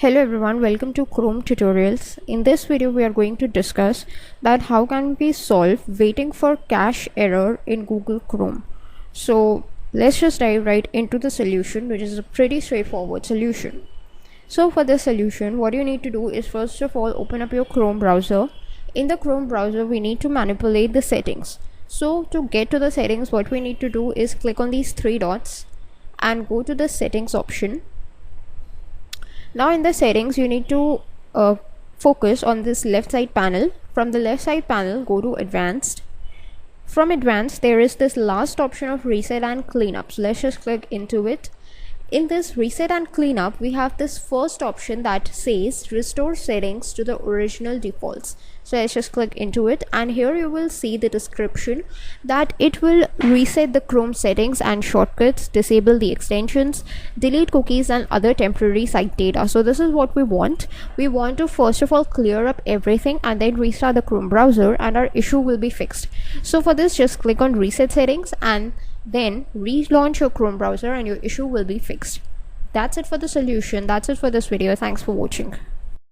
Hello everyone, welcome to Chrome tutorials. In this video we are going to discuss that how can we solve waiting for cache error in Google Chrome. So let's just dive right into the solution, which is a pretty straightforward solution. So for this solution, what you need to do is first of all open up your Chrome browser. In the Chrome browser we need to manipulate the settings. So to get to the settings, what we need to do is click on these three dots and go to the settings option. Now in the settings you need to focus on this left side panel. From the left side panel, go to advanced. From advanced there is this last option of reset and cleanup, so let's just click into it. In this reset and cleanup we have this first option that says restore settings to the original defaults, so let's just click into it, and here you will see the description that it will reset the Chrome settings and shortcuts, disable the extensions, delete cookies and other temporary site data. So this is what we want to first of all clear up everything and then restart the Chrome browser and our issue will be fixed. So for this, just click on reset settings and then relaunch your Chrome browser and your issue will be fixed. That's it for the solution. That's it for this video. Thanks for watching.